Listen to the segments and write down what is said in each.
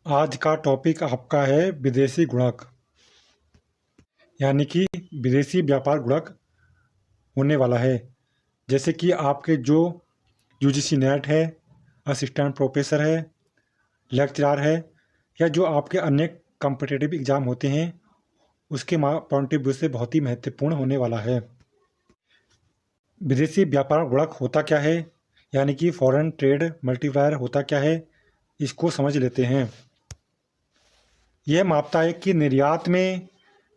आज का टॉपिक आपका है विदेशी गुणक, यानी कि विदेशी व्यापार गुणक होने वाला है। जैसे कि आपके जो यूजीसी नेट है, असिस्टेंट प्रोफेसर है, लेक्चरर है, या जो आपके अन्य कॉम्पिटिटिव एग्ज़ाम होते हैं, उसके पॉइंट ऑफ व्यू से बहुत ही महत्वपूर्ण होने वाला है। विदेशी व्यापार गुणक होता क्या है, यानी कि फॉरेन ट्रेड मल्टीप्लायर होता क्या है, इसको समझ लेते हैं। यह मापता है कि निर्यात में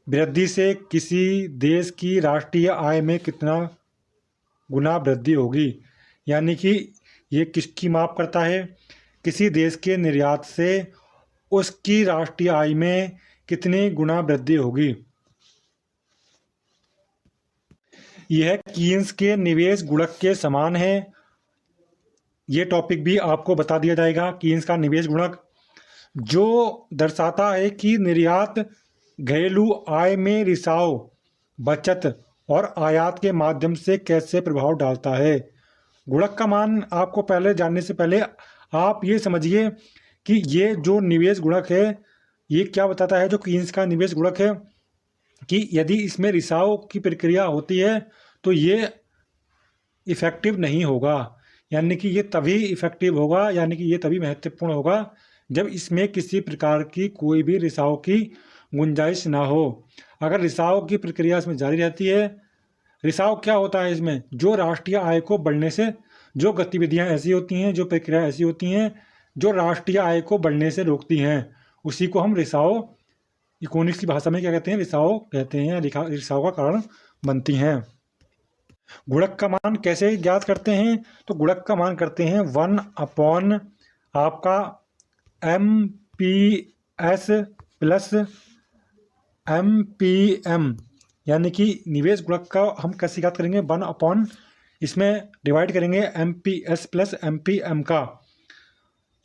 वृद्धि से किसी देश की राष्ट्रीय आय में कितना गुना वृद्धि होगी। यानी कि ये किसकी माप करता है? किसी देश के निर्यात से उसकी राष्ट्रीय आय में कितनी गुना वृद्धि होगी। यह कीन्स के निवेश गुणक के समान है। ये टॉपिक भी आपको बता दिया जाएगा। कीन्स का निवेश गुणक जो दर्शाता है कि निर्यात घरेलू आय में रिसाव, बचत और आयात के माध्यम से कैसे प्रभाव डालता है। गुणक का मान आपको पहले जानने से पहले आप ये समझिए कि ये जो निवेश गुणक है ये क्या बताता है। जो कीन्स का निवेश गुणक है कि यदि इसमें रिसाव की प्रक्रिया होती है तो ये इफ़ेक्टिव नहीं होगा, यानी कि ये तभी इफ़ेक्टिव होगा, यानी कि ये तभी महत्वपूर्ण होगा जब इसमें किसी प्रकार की कोई भी रिसाव की गुंजाइश ना हो। अगर रिसाव की प्रक्रिया इसमें जारी रहती है, रिसाव क्या होता है इसमें? जो राष्ट्रीय आय को बढ़ने से जो गतिविधियां ऐसी होती हैं, जो प्रक्रिया ऐसी होती हैं जो राष्ट्रीय आय को बढ़ने से रोकती हैं, उसी को हम रिसाव, इकोनॉमिक्स की भाषा में क्या कहते हैं? रिसाव कहते हैं। रिसाव का कारण बनती हैं। गुणक का मान कैसे ज्ञात करते हैं? तो गुणक का मान करते हैं 1/, आपका MPS प्लस MPM, यानी कि निवेश गुणक का हम कैसे ज्ञात करेंगे? 1/, इसमें डिवाइड करेंगे MPS प्लस MPM का।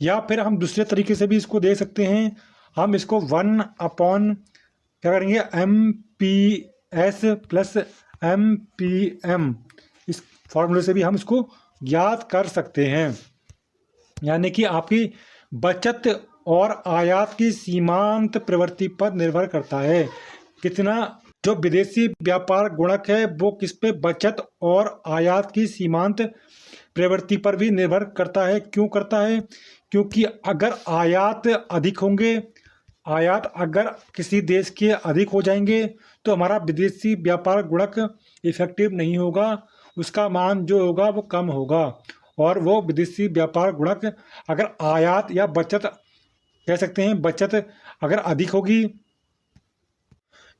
या फिर हम दूसरे तरीके से भी इसको दे सकते हैं। हम इसको 1/, क्या करेंगे? MPS प्लस MPM, इस फॉर्मूले से भी हम इसको ज्ञात कर सकते हैं। यानी कि आपकी बचत और आयात की सीमांत प्रवृत्ति पर निर्भर करता है। कितना जो विदेशी व्यापार गुणक है वो किस पे? बचत और आयात की सीमांत प्रवृत्ति पर भी निर्भर करता है। क्यों करता है? क्योंकि अगर आयात अधिक होंगे, आयात अगर किसी देश के अधिक हो जाएंगे तो हमारा विदेशी व्यापार गुणक इफेक्टिव नहीं होगा, उसका मान जो होगा वो कम होगा। और वो विदेशी व्यापार गुणक अगर आयात या बचत, कह सकते हैं बचत अगर अधिक होगी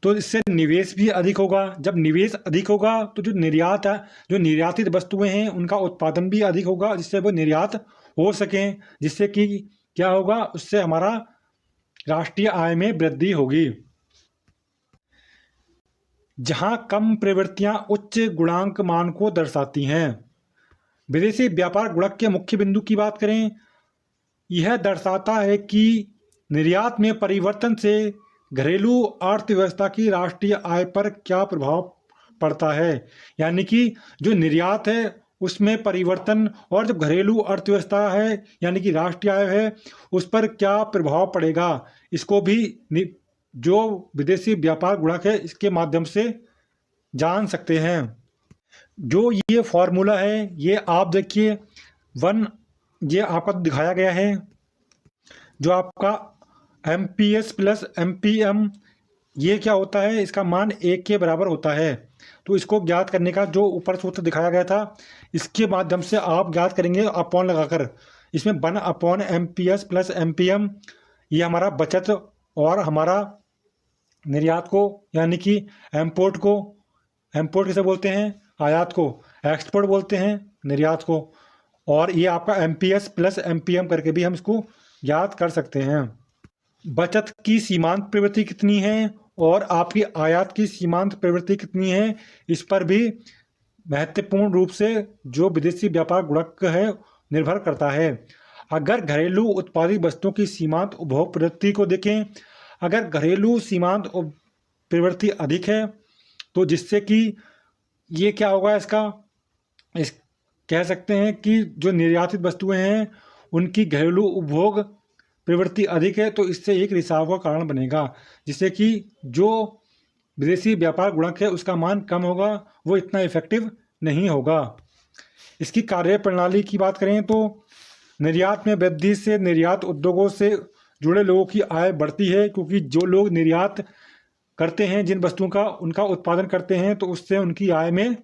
तो इससे निवेश भी अधिक होगा। जब निवेश अधिक होगा तो जो निर्यात है, जो निर्यातित वस्तुएं हैं उनका उत्पादन भी अधिक होगा, जिससे वो निर्यात हो सकें, जिससे कि क्या होगा? उससे हमारा राष्ट्रीय आय में वृद्धि होगी। जहां कम प्रवृत्तियां उच्च गुणांक मान को दर्शाती हैं। विदेशी व्यापार गुणक के मुख्य बिंदु की बात करें, यह दर्शाता है कि निर्यात में परिवर्तन से घरेलू अर्थव्यवस्था की राष्ट्रीय आय पर क्या प्रभाव पड़ता है। यानी कि जो निर्यात है उसमें परिवर्तन और जो घरेलू अर्थव्यवस्था है यानी कि राष्ट्रीय आय है उस पर क्या प्रभाव पड़ेगा, इसको भी जो विदेशी व्यापार गुणक है इसके माध्यम से जान सकते हैं। जो ये फॉर्मूला है ये आप देखिए 1, ये आपका दिखाया गया है। जो आपका MPS प्लस MPM, ये क्या होता है? इसका मान 1 के बराबर होता है। तो इसको ज्ञात करने का जो ऊपर सूत्र दिखाया गया था इसके माध्यम से आप ज्ञात करेंगे अपॉन लगाकर। इसमें 1/MPS प्लस MPM, ये हमारा बचत और हमारा निर्यात को, यानी कि इम्पोर्ट को, इम्पोर्ट किसे बोलते हैं? आयात को। एक्सपोर्ट बोलते हैं निर्यात को। और ये आपका MPS प्लस MPM करके भी हम इसको याद कर सकते हैं। बचत की सीमांत प्रवृत्ति कितनी है और आपकी आयात की सीमांत प्रवृत्ति कितनी है, इस पर भी महत्वपूर्ण रूप से जो विदेशी व्यापार गुणक है निर्भर करता है। अगर घरेलू उत्पादित वस्तुओं की सीमांत उपभोग प्रवृत्ति को देखें, अगर घरेलू सीमांत प्रवृत्ति अधिक है तो जिससे कि ये क्या होगा? इस कह सकते हैं कि जो निर्यातित वस्तुएं हैं उनकी घरेलू उपभोग प्रवृत्ति अधिक है तो इससे एक रिसाव का कारण बनेगा, जिससे कि जो विदेशी व्यापार गुणक है उसका मान कम होगा, वो इतना इफेक्टिव नहीं होगा। इसकी कार्य प्रणाली की बात करें तो निर्यात में वृद्धि से निर्यात उद्योगों से जुड़े लोगों की आय बढ़ती है, क्योंकि जो लोग निर्यात करते हैं, जिन वस्तुओं का उनका उत्पादन करते हैं, तो उससे उनकी आय में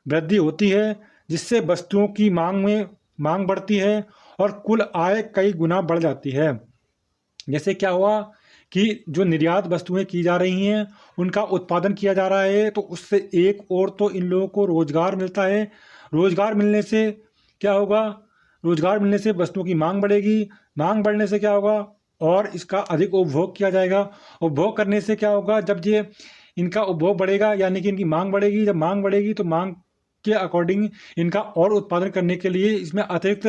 वृद्धि होती है, जिससे वस्तुओं की मांग बढ़ती है और कुल आय कई गुना बढ़ जाती है। जैसे क्या हुआ कि जो निर्यात वस्तुएं की जा रही हैं उनका उत्पादन किया जा रहा है, तो उससे एक और तो इन लोगों को रोजगार मिलता है। रोजगार मिलने से क्या होगा, रोजगार मिलने से वस्तुओं की मांग बढ़ेगी, मांग बढ़ने से क्या होगा और इसका अधिक उपभोग किया जाएगा। उपभोग करने से क्या होगा, जब ये इनका उपभोग बढ़ेगा यानी कि इनकी मांग बढ़ेगी, जब मांग बढ़ेगी तो मांग के अकॉर्डिंग इनका और उत्पादन करने के लिए इसमें अतिरिक्त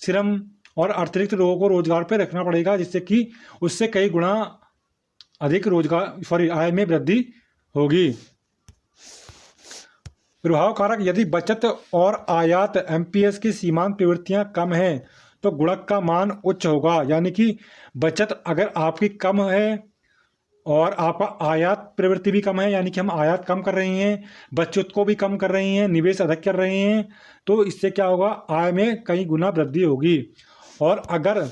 श्रम और अतिरिक्त लोगों को रोजगार पे रखना पड़ेगा, जिससे कि उससे कई गुना अधिक आय में वृद्धि होगी। प्रभाव कारक, यदि बचत और आयात एमपीएस की सीमांत प्रवृत्तियां कम हैं तो गुणक का मान उच्च होगा। यानी कि बचत अगर आपकी कम है और आपका आयात प्रवृत्ति भी कम है, यानी कि हम आयात कम कर रहे हैं, बचत को भी कम कर रहे हैं, निवेश अधिक कर रहे हैं, तो इससे क्या होगा, आय में कई गुना वृद्धि होगी। और अगर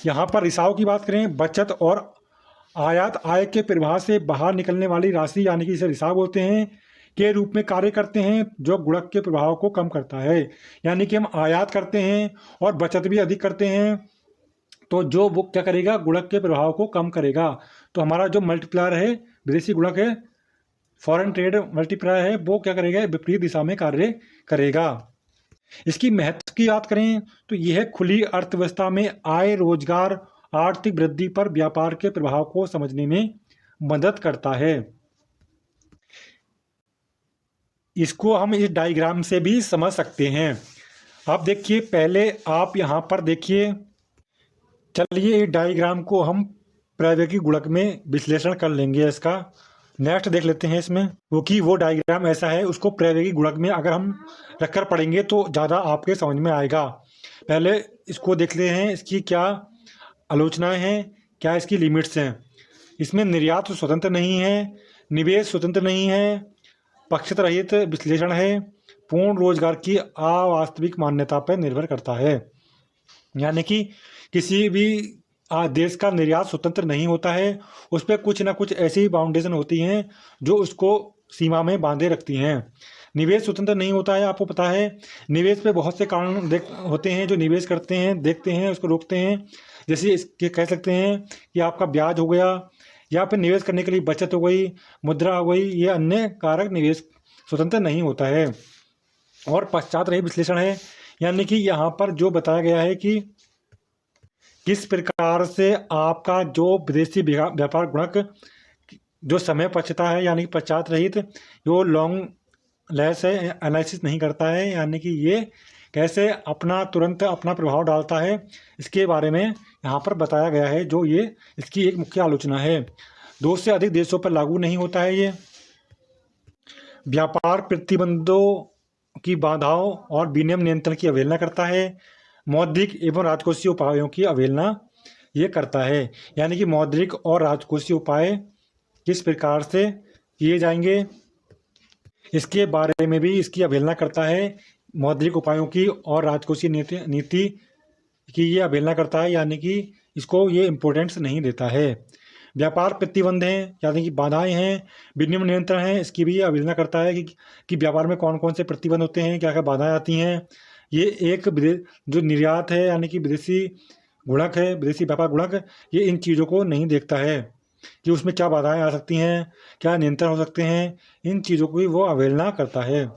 यहाँ पर रिसाव की बात करें, बचत और आयात आय के प्रवाह से बाहर निकलने वाली राशि यानी कि इसे रिसाव बोलते हैं के रूप में कार्य करते हैं, जो गुणक के प्रभाव को कम करता है। यानी कि हम आयात करते हैं और बचत भी अधिक करते हैं, तो जो वो क्या करेगा, गुणक के प्रभाव को कम करेगा। तो हमारा जो मल्टीप्लायर है, विदेशी गुणक है, फॉरेन ट्रेड मल्टीप्लायर है, वो क्या करेगा, विपरीत दिशा में कार्य करेगा। इसकी महत्व की बात करें तो यह खुली अर्थव्यवस्था में आय, रोजगार, आर्थिक वृद्धि पर व्यापार के प्रभाव को समझने में मदद करता है। इसको हम इस डायग्राम से भी समझ सकते हैं। अब देखिए, पहले आप यहाँ पर देखिए, चलिए इस डायग्राम को हम प्रवैगिक गुणक में विश्लेषण कर लेंगे। इसका नेक्स्ट देख लेते हैं इसमें, क्योंकि वो डायग्राम ऐसा है, उसको प्रवैगिक गुणक में अगर हम रखकर पढ़ेंगे तो ज़्यादा आपके समझ में आएगा। पहले इसको देख लेते हैं, इसकी क्या आलोचनाएं हैं, क्या इसकी लिमिट्स हैं। इसमें निर्यात स्वतंत्र नहीं है, निवेश स्वतंत्र नहीं है, पक्षत रहित विश्लेषण है, पूर्ण रोजगार की अवास्तविक मान्यता पर निर्भर करता है। यानी कि किसी भी देश का निर्यात स्वतंत्र नहीं होता है, उस पर कुछ ना कुछ ऐसी बाउंडेशन होती हैं जो उसको सीमा में बांधे रखती हैं। निवेश स्वतंत्र नहीं होता है, आपको पता है, निवेश पे बहुत से कारण होते हैं जो निवेश करते हैं, देखते हैं, उसको रोकते हैं। जैसे इसके कह सकते हैं कि आपका ब्याज हो गया, या फिर निवेश करने के लिए बचत हो गई, मुद्रा हो गई, ये अन्य कारक निवेश स्वतंत्र नहीं होता है। और पश्चात रहित विश्लेषण है, यानी कि यहाँ पर जो बताया गया है कि किस प्रकार से आपका जो विदेशी व्यापार गुणक जो समय पक्षता है, यानी कि पश्चात रहित, जो लॉन्ग लेस है, एनालिसिस नहीं करता है, यानी कि ये कैसे तुरंत अपना प्रभाव डालता है, इसके बारे में यहाँ पर बताया गया है। जो ये इसकी एक मुख्य आलोचना है। 2 से अधिक देशों पर लागू नहीं होता है ये। व्यापार प्रतिबंधों की बाधाओं और विनियम नियंत्रण की अवहेलना करता है। मौद्रिक एवं राजकोषीय उपायों की अवहेलना ये करता है। यानी कि मौद्रिक और राजकोषीय उपाय किस प्रकार से किए जाएंगे, इसके बारे में भी इसकी अवहेलना करता है। मौद्रिक उपायों की और राजकोषीय नीति की ये अवहेलना करता है, यानी कि इसको ये इम्पोर्टेंस नहीं देता है। व्यापार प्रतिबंध हैं, यानी कि बाधाएं हैं, विनियम नियंत्रण है, इसकी भी अवहेलना करता है कि व्यापार में कौन कौन से प्रतिबंध होते हैं, क्या क्या बाधाएं आती हैं। ये एक जो निर्यात है, यानी कि विदेशी गुणक है, विदेशी व्यापार गुणक, ये इन चीज़ों को नहीं देखता है कि उसमें क्या बाधाएं आ सकती हैं, क्या नियंत्रण हो सकते हैं, इन चीज़ों की वो अवहेलना करता है।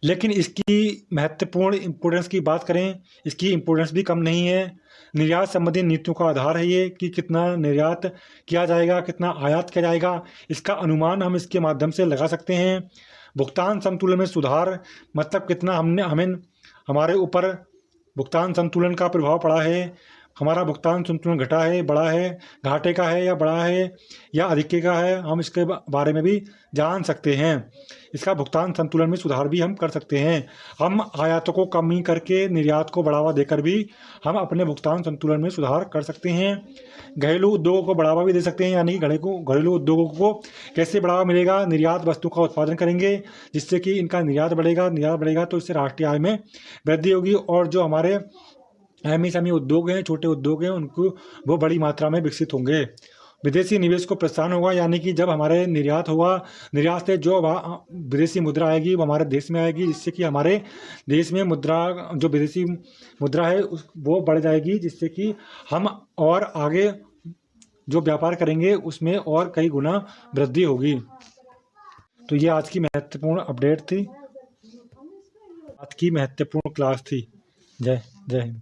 लेकिन इसकी महत्वपूर्ण इम्पोर्टेंस की बात करें, इसकी इम्पोर्टेंस भी कम नहीं है। निर्यात संबंधी नीतियों का आधार है ये कि कितना निर्यात किया जाएगा, कितना आयात किया जाएगा, इसका अनुमान हम इसके माध्यम से लगा सकते हैं। भुगतान संतुलन में सुधार, मतलब कितना हमें हमारे ऊपर भुगतान संतुलन का प्रभाव पड़ा है। हमारा भुगतान संतुलन घटा है, बढ़ा है, घाटे का है या बढ़ा है या अधिक का है, हम इसके बारे में भी जान सकते हैं। इसका भुगतान संतुलन में सुधार भी हम कर सकते हैं। हम आयात को कमी करके निर्यात को बढ़ावा देकर भी हम अपने भुगतान संतुलन में सुधार कर सकते हैं। घरेलू उद्योगों को बढ़ावा भी दे सकते हैं, यानी कि घरेलू उद्योगों को कैसे बढ़ावा मिलेगा? निर्यात वस्तु का उत्पादन करेंगे जिससे कि इनका निर्यात बढ़ेगा तो इससे राष्ट्रीय आय में वृद्धि होगी और जो हमारे एमएसएमई उद्योग हैं, छोटे उद्योग हैं, उनको वो बड़ी मात्रा में विकसित होंगे। विदेशी निवेश को प्रोत्साहन होगा, यानी कि जब हमारे निर्यात होगा, निर्यात से जो विदेशी मुद्रा आएगी वो हमारे देश में आएगी, जिससे कि हमारे देश में जो विदेशी मुद्रा है वो बढ़ जाएगी, जिससे कि हम और आगे जो व्यापार करेंगे उसमें और कई गुना वृद्धि होगी। तो ये आज की महत्वपूर्ण अपडेट थी, आज की महत्वपूर्ण क्लास थी। जय हिंद।